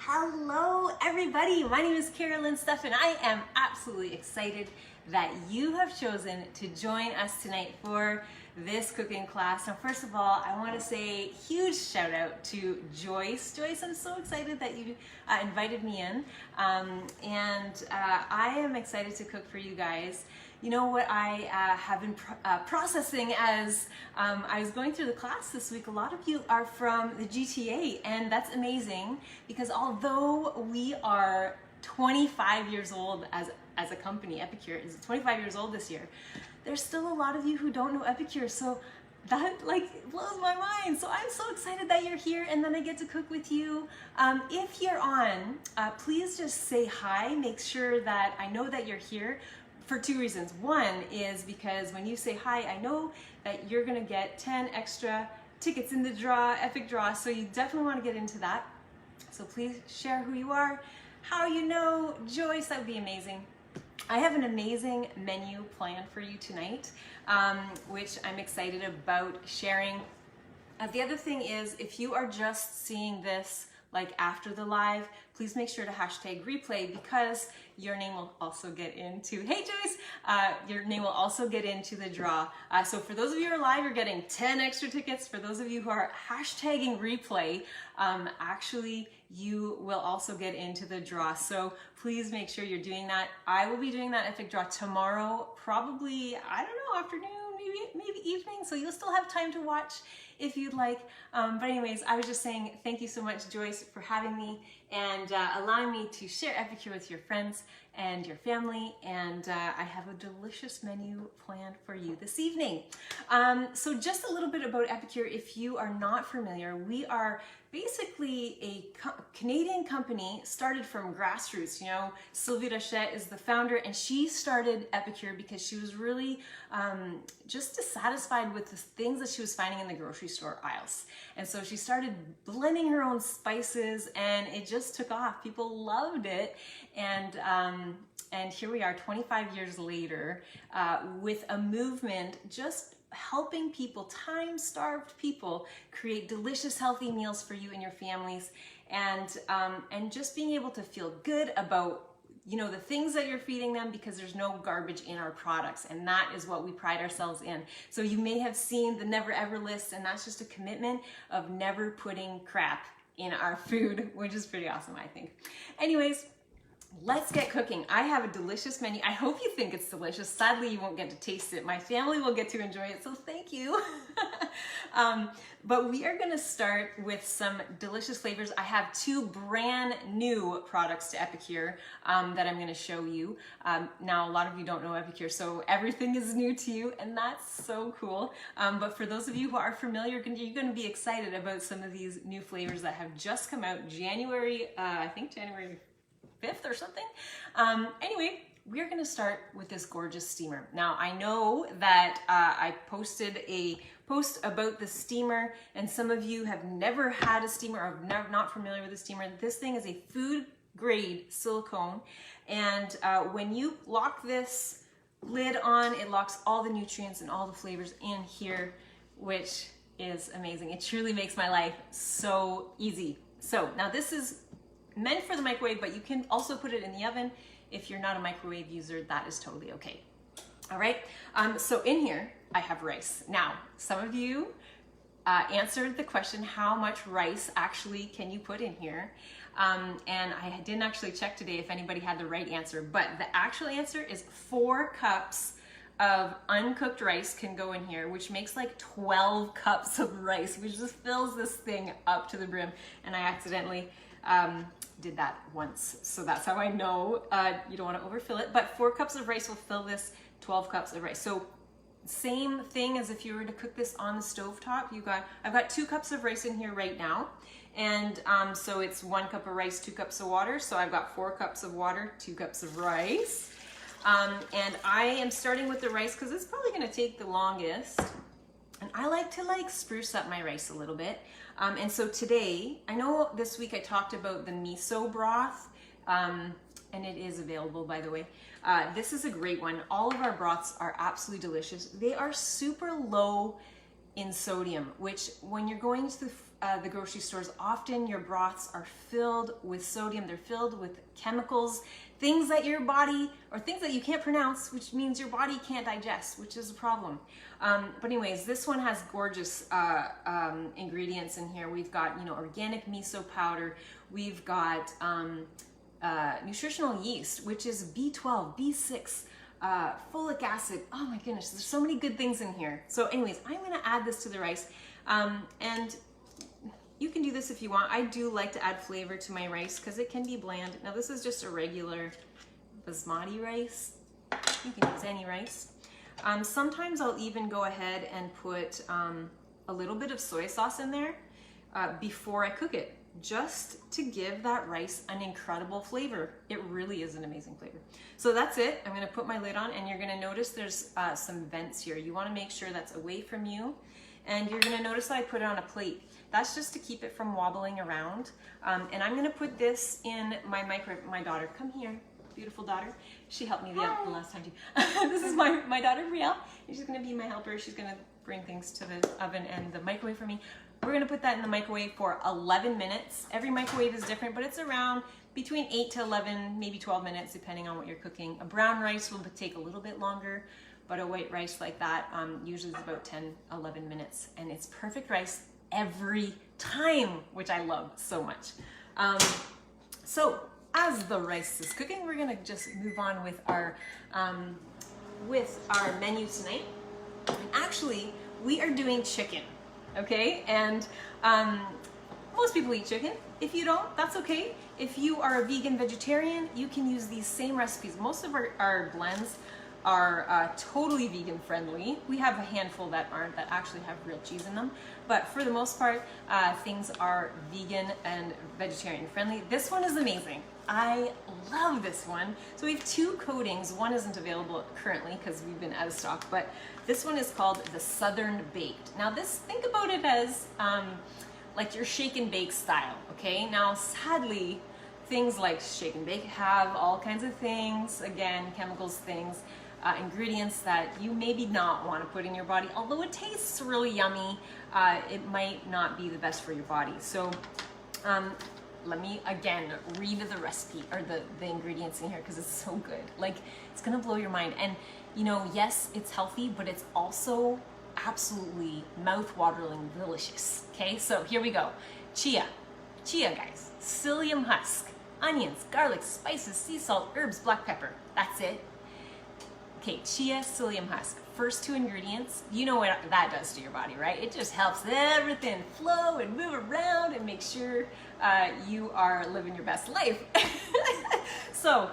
Hello everybody, my name is Carolyn Stuff and I am absolutely excited that you have chosen to join us tonight for this cooking class. Now first of all, I want to say huge shout out to Joyce. Joyce, I'm so excited that you invited me in and I am excited to cook for you guys. You know what I have been processing as I was going through the class this week, a lot of you are from the GTA, and that's amazing because although we are 25 years old as a company, Epicure is 25 years old this year, there's still a lot of you who don't know Epicure, so that blows my mind. So I'm so excited that you're here and then I get to cook with you. If you're on, please just say hi, make sure that I know that you're here. For two reasons. One is because when you say hi, I know that you're gonna get 10 extra tickets in the draw, epic draw, so you definitely want to get into that. So please share who you are, how you know Joyce, that would be amazing. I have an amazing menu planned for you tonight, which I'm excited about sharing. The other thing is, if you are just seeing this after the live, please make sure to hashtag replay because your name will also get into, hey Joyce, your name will also get into the draw. So for those of you who are live, you're getting 10 extra tickets. For those of you who are hashtagging replay, actually you will also get into the draw. So please make sure you're doing that. I will be doing that epic draw tomorrow, probably, I don't know, afternoon, maybe evening, so you'll still have time to watch if you'd like. But anyways, I was just saying thank you so much, Joyce, for having me and allowing me to share Epicure with your friends and your family. And I have a delicious menu planned for you this evening. So just a little bit about Epicure. If you are not familiar, we are basically a Canadian company started from grassroots. You know, Sylvie Rochette is the founder and she started Epicure because she was really just dissatisfied with the things that she was finding in the grocery store aisles. And so she started blending her own spices and it just took off. People loved it. And here we are 25 years later with a movement just helping people, time-starved people, create delicious, healthy meals for you and your families, and just being able to feel good about, you know, the things that you're feeding them because there's no garbage in our products, and that is what we pride ourselves in. So you may have seen the Never Ever list, and that's just a commitment of never putting crap in our food, which is pretty awesome, I think. Anyways, let's get cooking. I have a delicious menu. I hope you think it's delicious. Sadly, you won't get to taste it. My family will get to enjoy it, so thank you. But we are gonna start with some delicious flavors. I have two brand new products to Epicure that I'm gonna show you. Now, a lot of you don't know Epicure, so everything is new to you, and that's so cool. But for those of you who are familiar, you're gonna be excited about some of these new flavors that have just come out January, I think January 5th or something. Anyway, we're gonna start with this gorgeous steamer. Now, I know that I posted a post about the steamer and some of you have never had a steamer or not familiar with the steamer. This thing is a food grade silicone, and when you lock this lid on, it locks all the nutrients and all the flavors in here, which is amazing. It truly makes my life so easy. So now this is meant for the microwave, but you can also put it in the oven. If you're not a microwave user, that is totally okay. All right, so in here, I have rice. Now, some of you answered the question, how much rice actually can you put in here? And I didn't actually check today if anybody had the right answer, but the actual answer is 4 cups of uncooked rice can go in here, which makes like 12 cups of rice, which just fills this thing up to the brim. And I accidentally did that once, so that's how I know you don't want to overfill it, but 4 cups of rice will fill this 12 cups of rice. So same thing as if you were to cook this on the stovetop. I've got 2 cups of rice in here right now, and so it's 1 cup of rice, 2 cups of water, so I've got 4 cups of water, 2 cups of rice, and I am starting with the rice because it's probably going to take the longest. And I like to spruce up my rice a little bit. And so today, I know this week I talked about the miso broth, and it is available, by the way. This is a great one. All of our broths are absolutely delicious. They are super low in sodium, which when you're going to the grocery stores, often your broths are filled with sodium, they're filled with chemicals, things that your body, or things that you can't pronounce, which means your body can't digest, which is a problem. But anyways, this one has gorgeous ingredients in here. We've got, you know, organic miso powder. We've got nutritional yeast, which is B12, B6, folic acid. Oh my goodness, there's so many good things in here. So anyways, I'm gonna add this to the rice. And you can do this if you want. I do like to add flavor to my rice because it can be bland. Now this is just a regular basmati rice. You can use any rice. Sometimes I'll even go ahead and put a little bit of soy sauce in there before I cook it, just to give that rice an incredible flavor. It really is an amazing flavor. So that's it. I'm gonna put my lid on, and you're gonna notice there's some vents here. You wanna make sure that's away from you. And you're gonna notice that I put it on a plate. That's just to keep it from wobbling around. And I'm gonna put this in my microwave. My daughter, come here, beautiful daughter. She helped me the last time too. This is my daughter, Brielle. She's gonna be my helper. She's gonna bring things to the oven and the microwave for me. We're gonna put that in the microwave for 11 minutes. Every microwave is different, but it's around between 8 to 11, maybe 12 minutes, depending on what you're cooking. A brown rice will take a little bit longer, but a white rice like that usually is about 10, 11 minutes. And it's perfect rice every time, which I love so much. So as the rice is cooking, we're gonna just move on with our menu tonight. And actually, we are doing chicken, okay? And most people eat chicken. If you don't, that's okay. If you are a vegan vegetarian, you can use these same recipes. Most of our blends are totally vegan friendly. We have a handful that aren't, that actually have real cheese in them. But for the most part, things are vegan and vegetarian friendly. This one is amazing. I love this one. So we have two coatings. One isn't available currently because we've been out of stock, but this one is called the Southern Baked. Now this, think about it as like your shake and bake style, okay? Now sadly, things like shake and bake have all kinds of things, again, chemicals, things, ingredients that you maybe not want to put in your body. Although it tastes really yummy, it might not be the best for your body. So let me again read the recipe, or the ingredients in here, because it's so good. Like, it's gonna blow your mind. And you know, yes, it's healthy, but it's also absolutely mouth-watering delicious. Okay, so here we go. Chia guys, psyllium husk, onions, garlic, spices, sea salt, herbs, black pepper. That's it. Okay, chia, psyllium husk. First two ingredients, you know what that does to your body, right? It just helps everything flow and move around and make sure you are living your best life. So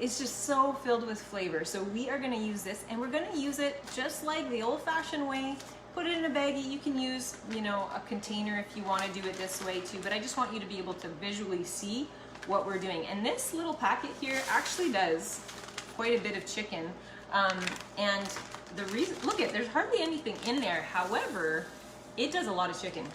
it's just so filled with flavor. So we are gonna use this, and we're gonna use it just like the old-fashioned way. Put it in a baggie. You can use, you know, a container if you want to do it this way too, but I just want you to be able to visually see what we're doing. And this little packet here actually does quite a bit of chicken. And the reason, look at, there's hardly anything in there. However, it does a lot of chicken.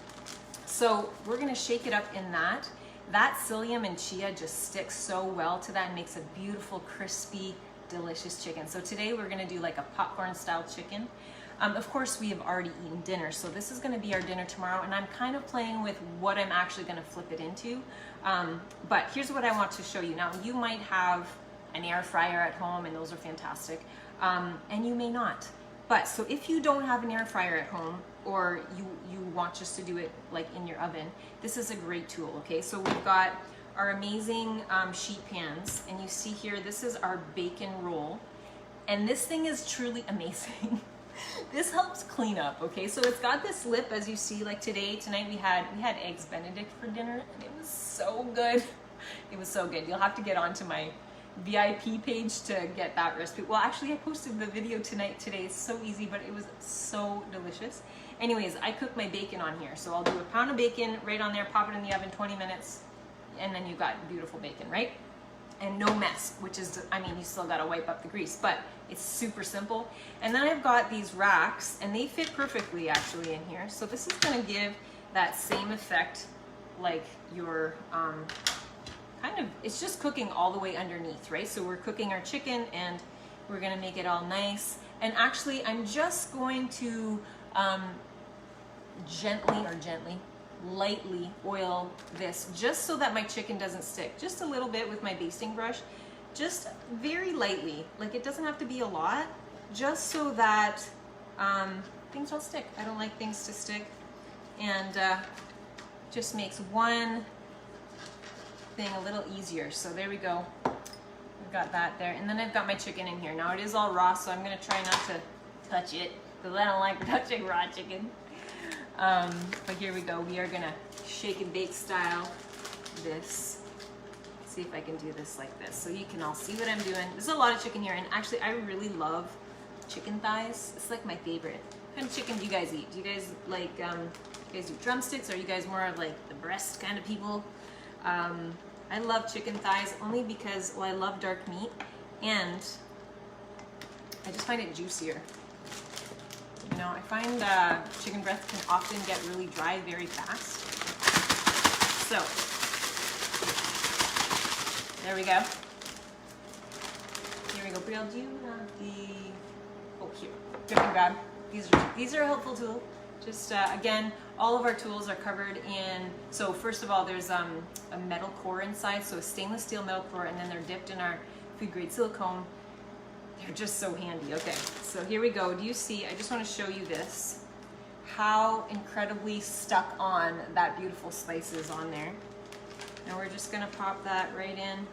So we're gonna shake it up in that. That psyllium and chia just sticks so well to that and makes a beautiful, crispy, delicious chicken. So today we're gonna do like a popcorn style chicken. Of course, we have already eaten dinner, so this is gonna be our dinner tomorrow, and I'm kind of playing with what I'm actually gonna flip it into. But here's what I want to show you. Now, you might have an air fryer at home, and those are fantastic, and you may not. But so if you don't have an air fryer at home, or you want just to do it like in your oven, this is a great tool, okay? So we've got our amazing sheet pans, and you see here, this is our bacon roll, and this thing is truly amazing. This helps clean up, okay? So it's got this lip, as you see, like tonight we had eggs Benedict for dinner, and it was so good. It was so good. You'll have to get onto my VIP page to get that recipe. Well, actually, I posted the video today. It's so easy, but it was so delicious. Anyways, I cooked my bacon on here. So I'll do a pound of bacon right on there, pop it in the oven, 20 minutes, and then you've got beautiful bacon, right? And no mess, which is, I mean, you still gotta wipe up the grease, but it's super simple. And then I've got these racks, and they fit perfectly actually in here. So this is gonna give that same effect like your, kind of, it's just cooking all the way underneath, right? So we're cooking our chicken, and we're gonna make it all nice. And actually, I'm just going to lightly oil this just so that my chicken doesn't stick. Just a little bit with my basting brush, just very lightly. Like, it doesn't have to be a lot, just so that things don't stick. I don't like things to stick, and just makes one thing a little easier. So there we go. I've got that there, and then I've got my chicken in here. Now it is all raw, so I'm gonna try not to touch it because I don't like touching raw chicken. But here we go. We are gonna shake and bake style this. See if I can do this like this so you can all see what I'm doing. There's a lot of chicken here, and actually I really love chicken thighs. It's like my favorite. What kind of chicken do you guys eat? Do you guys like, you guys do drumsticks, or are you guys more of like the breast kind of people? I love chicken thighs only because, well, I love dark meat, and I just find it juicier. You know, I find chicken breast can often get really dry very fast. So, there we go. Here we go. Brielle, do you have the, oh, here, grip and grab. These are a helpful tool. Just, again, all of our tools are covered in, so first of all, there's a metal core inside, so a stainless steel metal core, and then they're dipped in our food grade silicone. They're just so handy. Okay, so here we go. Do you see, I just want to show you this, how incredibly stuck on that beautiful spice is on there. Now we're just gonna pop that right in,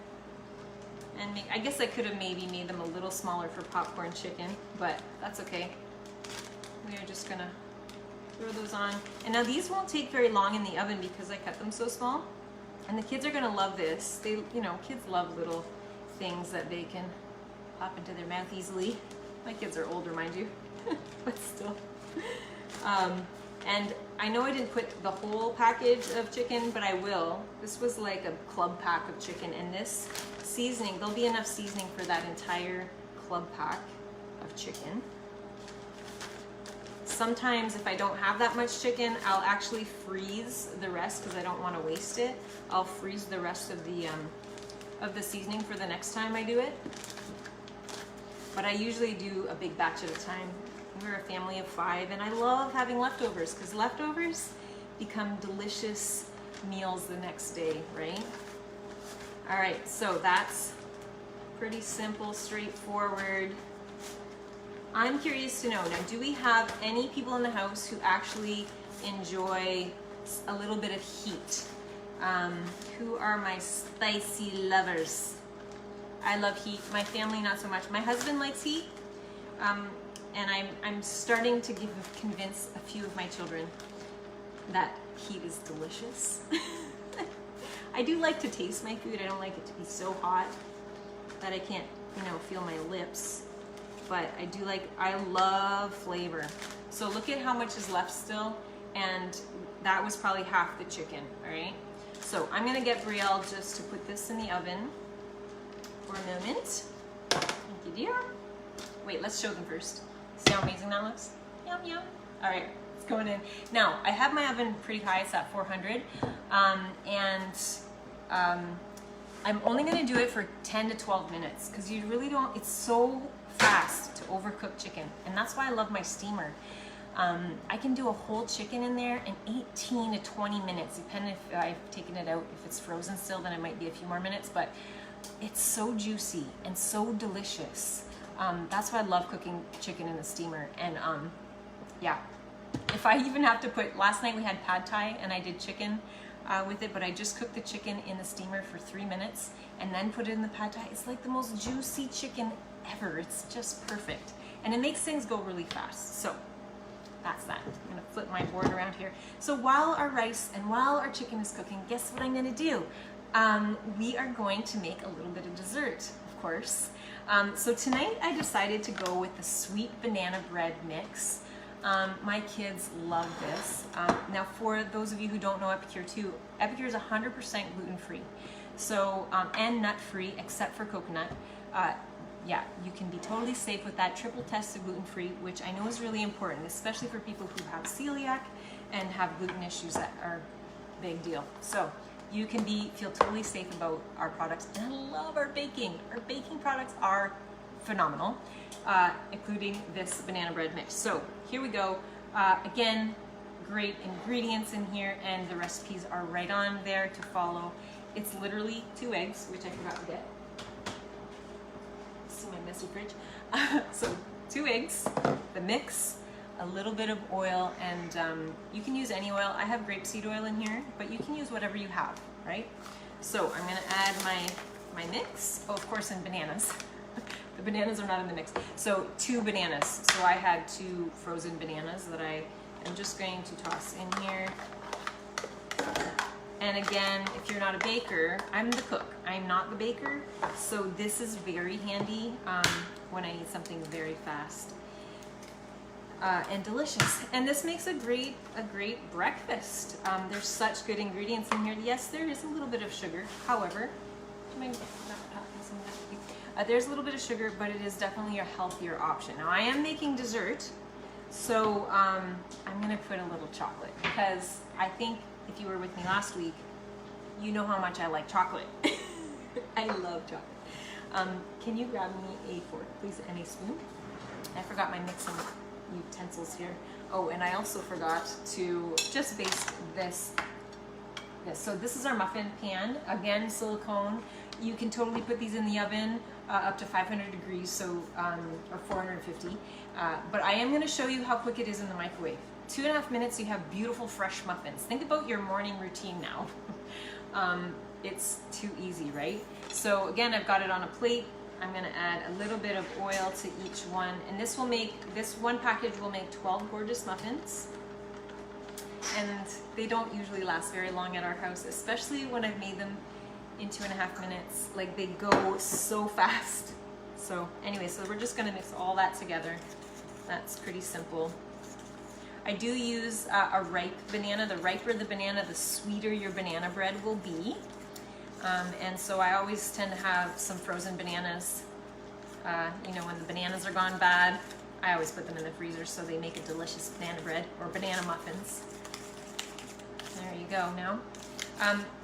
and make, I guess I could have maybe made them a little smaller for popcorn chicken, but that's okay. We are just gonna throw those on. And now these won't take very long in the oven because I cut them so small, and the kids are gonna love this. They, you know, kids love little things that they can pop into their mouth easily. My kids are older, mind you, but still. And I know I didn't put the whole package of chicken, but I will. This was like a club pack of chicken, and this seasoning, there'll be enough seasoning for that entire club pack of chicken. Sometimes if I don't have that much chicken, I'll actually freeze the rest because I don't want to waste it. I'll freeze the rest of the seasoning for the next time I do it. But I usually do a big batch at a time. We're a family of 5, and I love having leftovers because leftovers become delicious meals the next day, right? All right, so that's pretty simple, straightforward. I'm curious to know, now, do we have any people in the house who actually enjoy a little bit of heat? Who are my spicy lovers? I love heat. My family, not so much. My husband likes heat, and I'm starting to convince a few of my children that heat is delicious. I do like to taste my food. I don't like it to be so hot that I can't, you know, feel my lips. But I do like, I love flavor. So look at how much is left still, and that was probably half the chicken, all right? So I'm gonna get Brielle just to put this in the oven for a moment. Thank you, dear. Wait, let's show them first. See how amazing that looks? Yum, yum. All right, it's going in. Now, I have my oven pretty high, it's at 400, I'm only gonna do it for 10 to 12 minutes because you really don't, it's so fast to overcook chicken, and that's why I love my steamer. I can do a whole chicken in there in 18 to 20 minutes, depending if I've taken it out. If it's frozen still, then it might be a few more minutes, but it's so juicy and so delicious. That's why I love cooking chicken in the steamer. And yeah, if I even have to put, last night we had pad thai and I did chicken with it, but I just cooked the chicken in the steamer for 3 minutes and then put it in the pad thai. It's like the most juicy chicken ever. It's just perfect. And it makes things go really fast. So that's that. I'm gonna flip my board around here. So while our rice and while our chicken is cooking, guess what I'm gonna do? We are going to make a little bit of dessert, of course. So tonight I decided to go with the sweet banana bread mix. My kids love this. Now for those of you who don't know Epicure too, Epicure is 100% gluten-free. So, and nut-free except for coconut. Yeah, you can be totally safe with that, triple tested gluten-free, which I know is really important, especially for people who have celiac and have gluten issues that are a big deal. So you can feel totally safe about our products. And I love our baking. Our baking products are phenomenal, including this banana bread mix. So here we go. Again, great ingredients in here, and the recipes are right on there to follow. It's literally 2 eggs, which I forgot to get. See my messy fridge. So 2 eggs, the mix, a little bit of oil, and you can use any oil. I have grapeseed oil in here, but you can use whatever you have, right? So I'm gonna add my mix. Oh, of course, and bananas. The bananas are not in the mix. So 2 bananas. So I had 2 frozen bananas that I am just going to toss in here. And again, if you're not a baker, I'm the cook. I'm not the baker. So this is very handy when I need something very fast and delicious. And this makes a great breakfast. There's such good ingredients in here. Yes, there is a little bit of sugar. However, there's a little bit of sugar, but it is definitely a healthier option. Now I am making dessert, so I'm gonna put a little chocolate, because I think if you were with me last week, you know how much I like chocolate. I love chocolate. Can you grab me a fork, please, and a spoon? I forgot my mixing utensils here. Oh, and I also forgot to just baste this. So this is our muffin pan, again, silicone. You can totally put these in the oven up to 500 degrees, so or 450. But I am going to show you how quick it is in the microwave. 2.5 minutes, you have beautiful fresh muffins. Think about your morning routine now. It's too easy, right? So again, I've got it on a plate. I'm going to add a little bit of oil to each one, and this one package will make 12 gorgeous muffins. And they don't usually last very long at our house, especially when I've made them in 2.5 minutes. Like, they go so fast. So anyway, so we're just gonna mix all that together. That's pretty simple. I do use a ripe banana. The riper the banana, the sweeter your banana bread will be. And so I always tend to have some frozen bananas. You know, when the bananas are gone bad, I always put them in the freezer so they make a delicious banana bread or banana muffins. There you go. Now,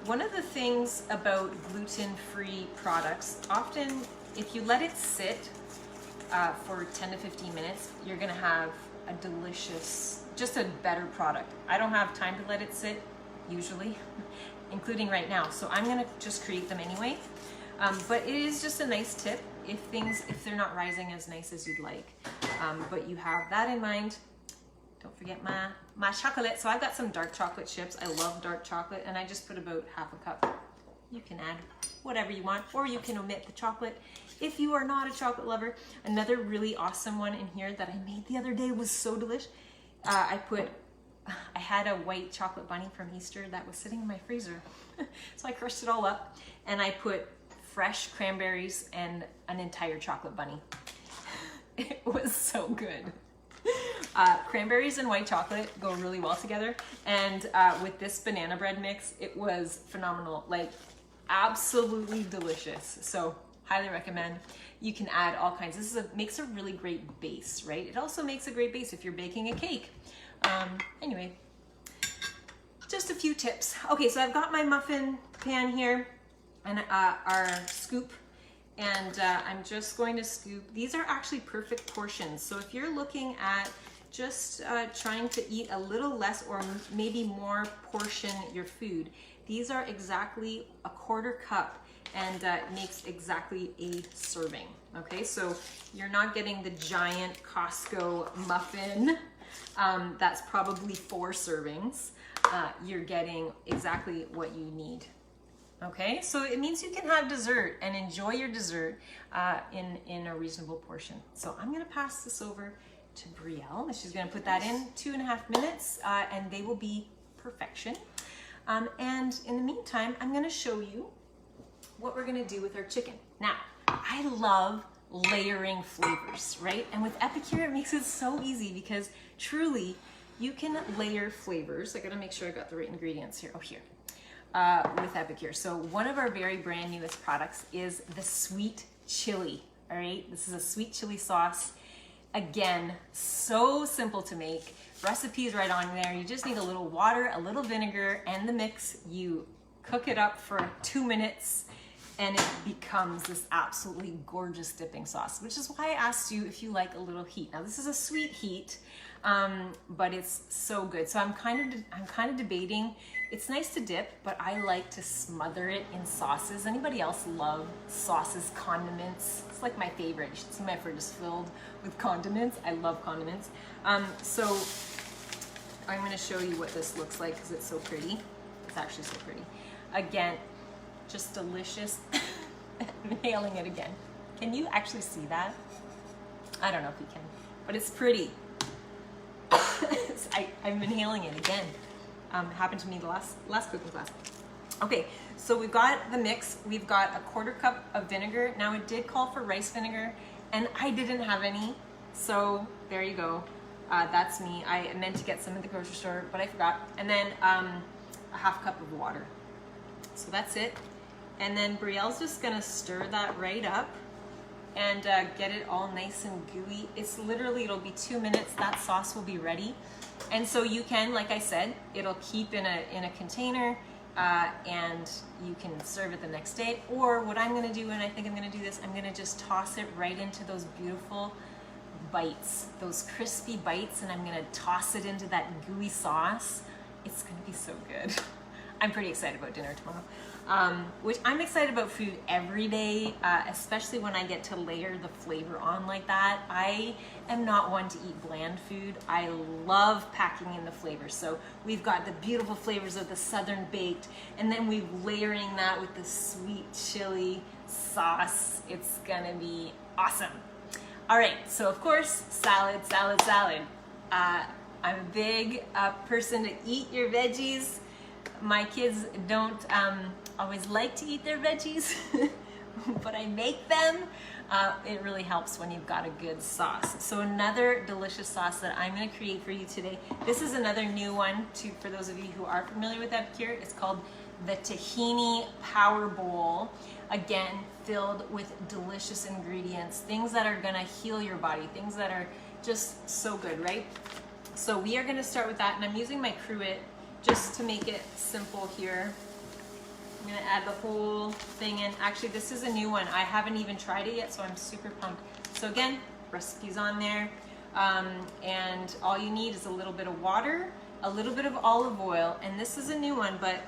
one of the things about gluten-free products, often if you let it sit for 10 to 15 minutes, you're gonna have a delicious, just a better product. I don't have time to let it sit, usually, including right now, so I'm gonna just create them anyway. But it is just a nice tip if they're not rising as nice as you'd like. But you have that in mind. Don't forget my chocolate. So I've got some dark chocolate chips. I love dark chocolate, and I just put about half a cup. You can add whatever you want, or you can omit the chocolate if you are not a chocolate lover. Another really awesome one in here that I made the other day was so delish. I had a white chocolate bunny from Easter that was sitting in my freezer. So I crushed it all up, and I put fresh cranberries and an entire chocolate bunny. It was so good. Cranberries and white chocolate go really well together, and with this banana bread mix, it was phenomenal, like absolutely delicious. So highly recommend. You can add all kinds. This makes a really great base, right? It also makes a great base if you're baking a cake. Anyway, just a few tips. Okay, so I've got my muffin pan here and our scoop. And I'm just going to scoop. These are actually perfect portions. So if you're looking at just trying to eat a little less or maybe more portion your food, these are exactly a 1/4 cup, and makes exactly a serving. Okay, so you're not getting the giant Costco muffin. That's probably 4 servings. You're getting exactly what you need. Okay, so it means you can have dessert and enjoy your dessert in a reasonable portion. So I'm gonna pass this over to Brielle, and she's gonna put that in 2.5 minutes, and they will be perfection. And in the meantime, I'm gonna show you what we're gonna do with our chicken. Now, I love layering flavors, right? And with Epicure, it makes it so easy because truly, you can layer flavors. I gotta make sure I got the right ingredients here. Oh, here. With Epicure. So one of our very brand newest products is the sweet chili. All right, this is a sweet chili sauce. Again, so simple to make. Recipes right on there. You just need a little water, a little vinegar, and the mix. You cook it up for 2 minutes, and it becomes this absolutely gorgeous dipping sauce, which is why I asked you if you like a little heat. Now this is a sweet heat, but it's so good. So I'm kind of debating. It's nice to dip, but I like to smother it in sauces. Anybody else love sauces, condiments? It's like my favorite. You should see my fridge is filled with condiments. I love condiments. So I'm going to show you what this looks like because it's so pretty. It's actually so pretty. Again, just delicious. I'm inhaling it again. Can you actually see that? I don't know if you can, but it's pretty. I'm inhaling it again. Happened to me the last cooking class. Okay, so we've got the mix. We've got a 1/4 cup of vinegar. Now it did call for rice vinegar, and I didn't have any, so there you go. That's me. I meant to get some at the grocery store, but I forgot. And then a 1/2 cup of water. So that's it. And then Brielle's just gonna stir that right up and get it all nice and gooey. It's literally, it'll be 2 minutes, that sauce will be ready. And so you can, like I said, it'll keep in a container and you can serve it the next day. Or what I'm gonna do, and I think I'm gonna do this, I'm gonna just toss it right into those beautiful bites, those crispy bites, and I'm gonna toss it into that gooey sauce. It's gonna be so good. I'm pretty excited about dinner tomorrow. Which I'm excited about food every day, especially when I get to layer the flavor on like that. I am not one to eat bland food. I love packing in the flavors. So we've got the beautiful flavors of the Southern baked, and then we're layering that with the sweet chili sauce. It's gonna be awesome. All right, so of course, salad, salad, salad. I'm a big person to eat your veggies. My kids don't always like to eat their veggies, but I make them. It really helps when you've got a good sauce. So another delicious sauce that I'm gonna create for you today. This is another new one for those of you who are familiar with Epicure. It's called the Tahini Power Bowl. Again, filled with delicious ingredients, things that are gonna heal your body, things that are just so good, right? So we are gonna start with that, and I'm using my cruet just to make it simple here. I'm gonna add the whole thing in. Actually, this is a new one. I haven't even tried it yet, so I'm super pumped. So again, recipes on there. And all you need is a little bit of water, a little bit of olive oil, and this is a new one, but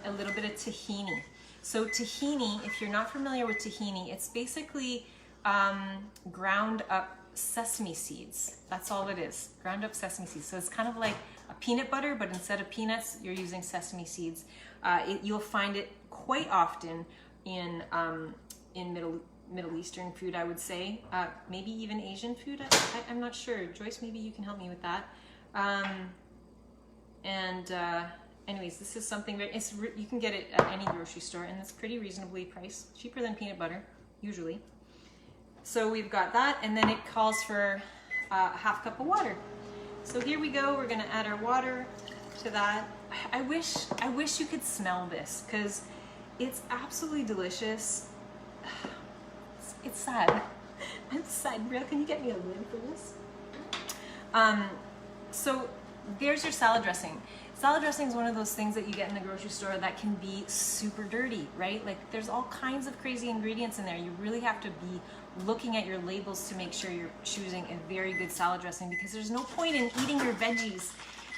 a little bit of tahini. So tahini, if you're not familiar with tahini, it's basically ground up sesame seeds. That's all it is, ground up sesame seeds. So it's kind of like a peanut butter, but instead of peanuts, you're using sesame seeds. You'll find it quite often in Middle Eastern food, I would say. Maybe even Asian food, I'm not sure. Joyce, maybe you can help me with that. Anyways, this is something that you can get it at any grocery store, and it's pretty reasonably priced, cheaper than peanut butter, usually. So we've got that, and then it calls for a 1/2 cup of water. So here we go. We're gonna add our water to that. I wish you could smell this because it's absolutely delicious. It's sad. I'm sad. Brielle, can you get me a lid for this? So there's your salad dressing. Salad dressing is one of those things that you get in the grocery store that can be super dirty, right? Like there's all kinds of crazy ingredients in there. You really have to be looking at your labels to make sure you're choosing a very good salad dressing, because there's no point in eating your veggies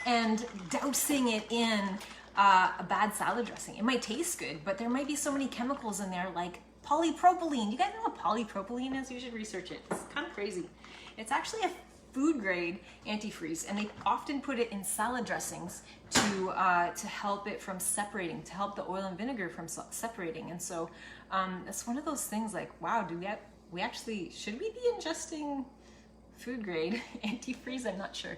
and dousing it in a bad salad dressing. It might taste good, but there might be so many chemicals in there like polypropylene. You guys know what polypropylene is? You should research it. It's kind of crazy. It's actually a food grade antifreeze, and they often put it in salad dressings to help it from separating, to help the oil and vinegar from separating. And so it's one of those things like, wow, should we be ingesting food grade antifreeze? I'm not sure.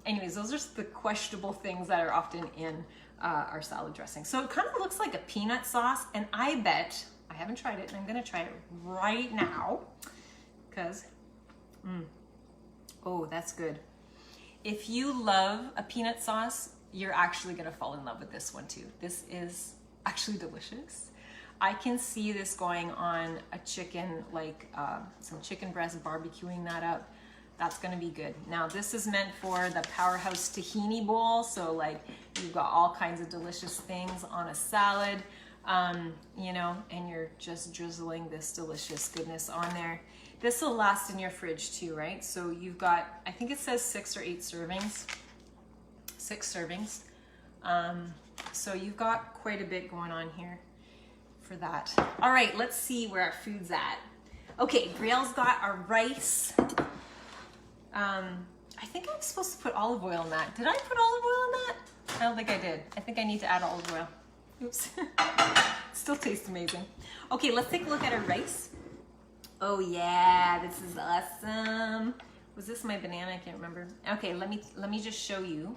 Anyways, those are the questionable things that are often in our salad dressing. So it kind of looks like a peanut sauce, and I bet, I haven't tried it, and I'm gonna try it right now, because, oh, that's good. If you love a peanut sauce, you're actually gonna fall in love with this one too. This is actually delicious. I can see this going on a chicken, like some chicken breast, barbecuing that up. That's gonna be good. Now this is meant for the Powerhouse Tahini bowl. So like you've got all kinds of delicious things on a salad, you know, and you're just drizzling this delicious goodness on there. This will last in your fridge too, right? So you've got, I think it says 6 or 8 servings. 6 servings. So you've got quite a bit going on here for that. All right, let's see where our food's at. Okay, Brielle's got our rice. I think I'm supposed to put olive oil in that. Did I put olive oil in that? I don't think I did. I think I need to add olive oil. Oops. Still tastes amazing. Okay, let's take a look at our rice. Oh yeah, this is awesome. Was this my banana? I can't remember. Okay, let me just show you.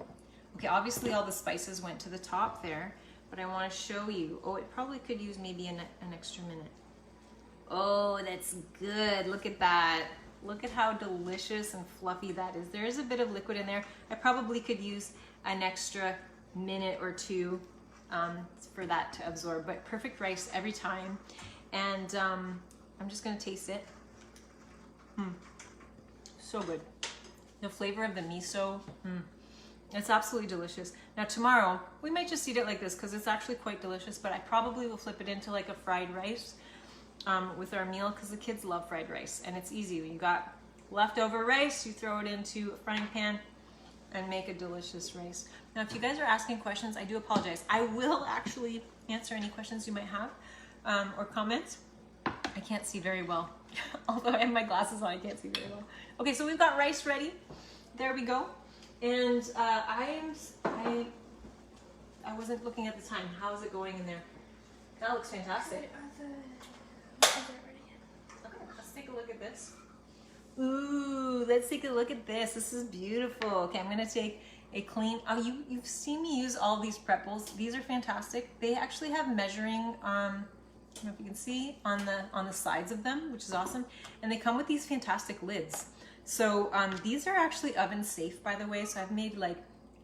Okay, obviously all the spices went to the top there, but I want to show you. Oh, it probably could use maybe an extra minute. Oh, that's good. Look at that. Look at how delicious and fluffy that is. There is a bit of liquid in there. I probably could use an extra minute or two for that to absorb, but perfect rice every time. And I'm just gonna taste it. So good. The flavor of the miso, it's absolutely delicious. Now tomorrow, we might just eat it like this because it's actually quite delicious, but I probably will flip it into like a fried rice with our meal because the kids love fried rice and it's easy. You got leftover rice, you throw it into a frying pan and make a delicious rice. Now, if you guys are asking questions, I do apologize. I will actually answer any questions you might have or comments. I can't see very well. Although I have my glasses on, I can't see very well. Okay, so we've got rice ready. There we go. And I wasn't looking at the time. How's it going in there? That looks fantastic. Okay, let's take a look at this. Ooh, let's take a look at this. This is beautiful. Okay, I'm gonna take a clean, you've seen me use all these prep bowls. These are fantastic. They actually have measuring, I don't know if you can see, on the sides of them, which is awesome. And they come with these fantastic lids. So these are actually oven safe, by the way. So I've made like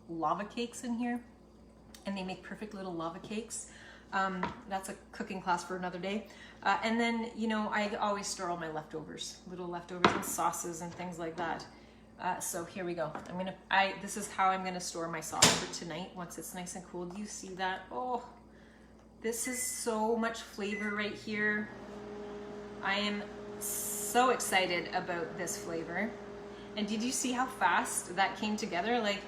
lava cakes in here and they make perfect little lava cakes. That's a cooking class for another day. And then, you know, I always store all my leftovers, little leftovers and sauces and things like that. So here we go. This is how I'm gonna store my sauce for tonight once it's nice and cool. Do you see that? Oh, this is so much flavor right here. I am so excited about this flavor. And did you see how fast that came together? Like,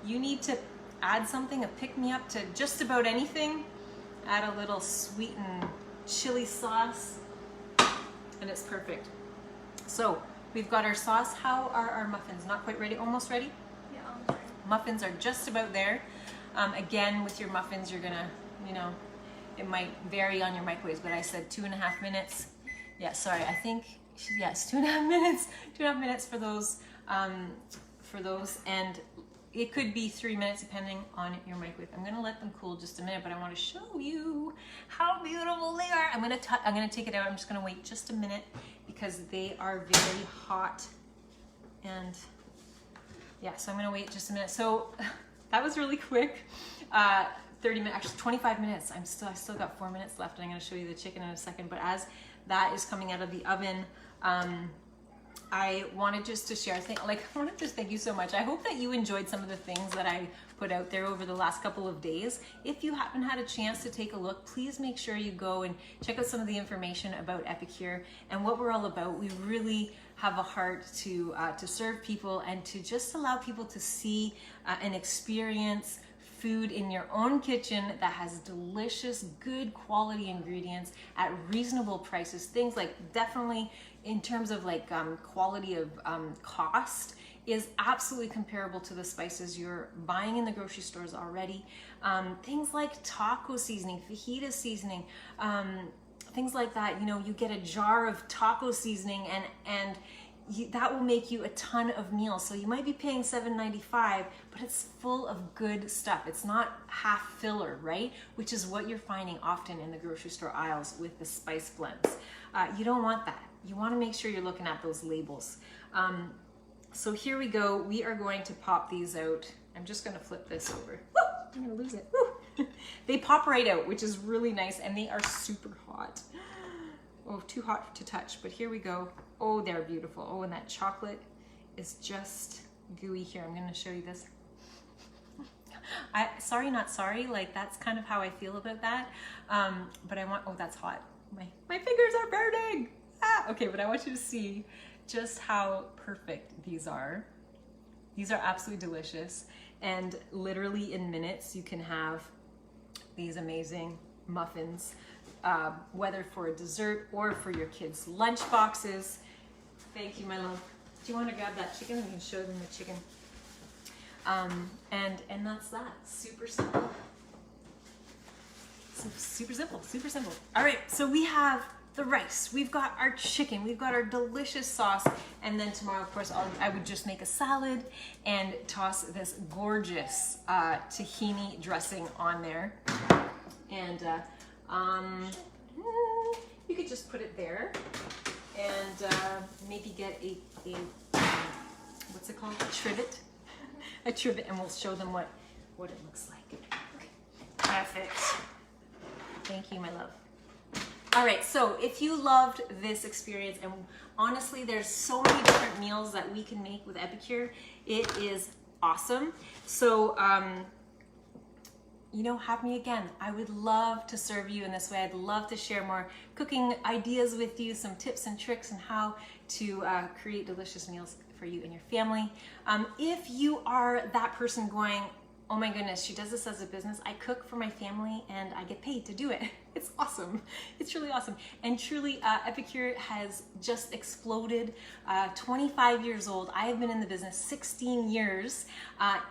you need to add something, a pick-me-up to just about anything. Add a little sweetened chili sauce, and it's perfect. So we've got our sauce. How are our muffins? Not quite ready? Almost ready? Yeah, almost ready. Muffins are just about there. Again, with your muffins, you're gonna, you know, it might vary on your microwaves, but I said 2.5 minutes. Yeah, sorry, I think, yes, 2.5 minutes. 2.5 minutes for those, and it could be 3 minutes depending on your microwave. I'm gonna let them cool just a minute, but I want to show you how beautiful they are. I'm gonna take it out. I'm just gonna wait just a minute because they are very hot. And yeah, so I'm gonna wait just a minute. So that was really quick. 30 minutes, actually 25 minutes. I still got 4 minutes left, and I'm gonna show you the chicken in a second. But as that is coming out of the oven, I wanted just to share, I want to just thank you so much. I hope that you enjoyed some of the things that I put out there over the last couple of days. If you haven't had a chance to take a look, please make sure you go and check out some of the information about Epicure and what we're all about. We really have a heart to serve people and to just allow people to see and experience food in your own kitchen that has delicious, good quality ingredients at reasonable prices. Things like, definitely in terms of like quality of cost, is absolutely comparable to the spices you're buying in the grocery stores already. Things like taco seasoning, fajita seasoning, things like that. You know, you get a jar of taco seasoning and that will make you a ton of meals. So you might be paying $7.95, but it's full of good stuff. It's not half filler, right? Which is what you're finding often in the grocery store aisles with the spice blends. You don't want that. You want to make sure you're looking at those labels. So here we go. We are going to pop these out. I'm just going to flip this over. Woo! I'm going to lose it. Woo! They pop right out, which is really nice, and they are super hot. Oh, too hot to touch, but here we go. Oh, they're beautiful. Oh, and that chocolate is just gooey here. I'm going to show you this. Sorry, not sorry. Like, that's kind of how I feel about that. But I want, oh, that's hot. My fingers are burning. Okay, but I want you to see just how perfect these are. These are absolutely delicious. And literally in minutes, you can have these amazing muffins, whether for a dessert or for your kids' lunch boxes. Thank you, my love. Do you want to grab that chicken? We can show them the chicken. And that's that. Super simple. Super simple, super simple. All right, so we have the rice, we've got our chicken, we've got our delicious sauce, and then tomorrow, of course, I would just make a salad and toss this gorgeous tahini dressing on there. And you could just put it there and maybe get a what's it called? A trivet. A trivet, and we'll show them what it looks like. Okay. Perfect. Thank you, my love. All right, so if you loved this experience, and honestly, there's so many different meals that we can make with Epicure, it is awesome. So, you know, have me again. I would love to serve you in this way. I'd love to share more cooking ideas with you, some tips and tricks on how to create delicious meals for you and your family. If you are that person going, oh my goodness, she does this as a business. I cook for my family and I get paid to do it. It's awesome. It's really awesome. And truly, Epicure has just exploded. 25 years old. I have been in the business 16 years.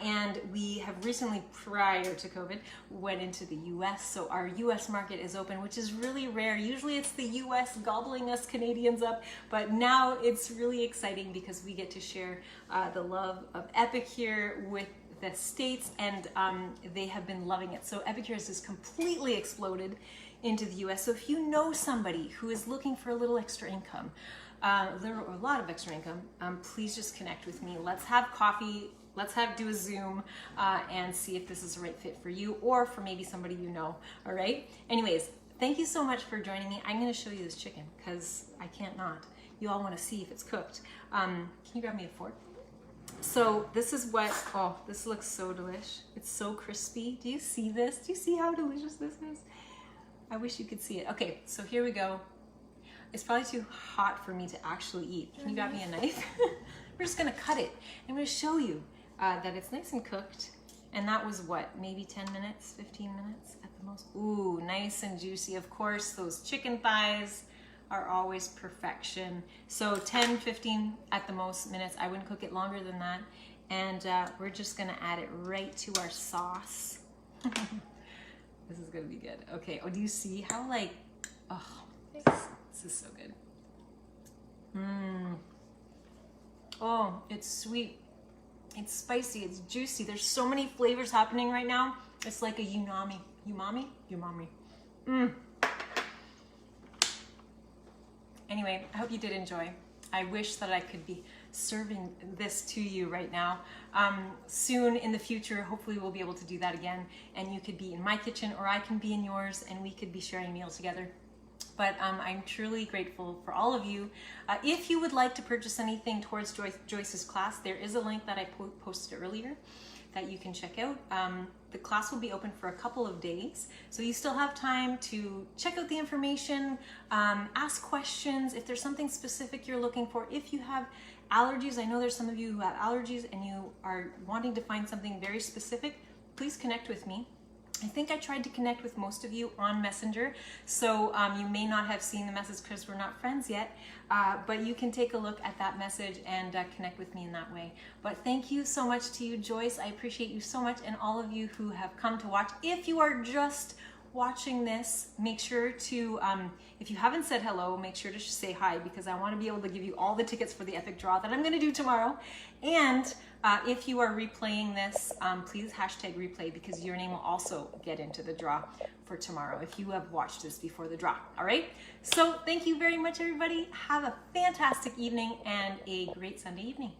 And we have recently, prior to COVID, went into the US. So our US market is open, which is really rare. Usually it's the US gobbling us Canadians up. But now it's really exciting because we get to share the love of Epicure with the States, and they have been loving it. So Epicure has just completely exploded into the US. So if you know somebody who is looking for a little extra income, a lot of extra income, please just connect with me. Let's have coffee. Let's do a Zoom and see if this is the right fit for you or for maybe somebody you know. All right. Anyways, thank you so much for joining me. I'm going to show you this chicken because I can't not. You all want to see if it's cooked. Can you grab me a fork? So this is what, oh, this looks so delish. It's so crispy. Do you see this? Do you see how delicious this is? I wish you could see it. Okay, so here we go. It's probably too hot for me to actually eat. Can you grab me a knife? We're just gonna cut it. I'm gonna show you that it's nice and cooked. And that was what, maybe 10 minutes, 15 minutes at the most? Ooh, nice and juicy. Of course, those chicken thighs are always perfection. So 10, 15 at the most minutes. I wouldn't cook it longer than that. And we're just gonna add it right to our sauce. This is gonna be good. Okay, oh, do you see how like, oh, this is so good. Oh, it's sweet. It's spicy, it's juicy. There's so many flavors happening right now. It's like a umami. Anyway, I hope you did enjoy. I wish that I could be serving this to you right now. Soon in the future, hopefully we'll be able to do that again, and you could be in my kitchen or I can be in yours and we could be sharing meals together. But I'm truly grateful for all of you. If you would like to purchase anything towards Joyce's class, there is a link that I posted earlier that you can check out. The class will be open for a couple of days, so you still have time to check out the information, ask questions if there's something specific you're looking for. If you have allergies, I know there's some of you who have allergies and you are wanting to find something very specific, please connect with me. I think I tried to connect with most of you on Messenger, so you may not have seen the message because we're not friends yet, but you can take a look at that message and connect with me in that way. But thank you so much to you, Joyce. I appreciate you so much, and all of you who have come to watch. If you are just watching this, make sure to, if you haven't said hello, make sure to say hi, because I want to be able to give you all the tickets for the epic draw that I'm going to do tomorrow. And if you are replaying this, please hashtag replay, because your name will also get into the draw for tomorrow if you have watched this before the draw. All right. So thank you very much, everybody. Have a fantastic evening and a great Sunday evening.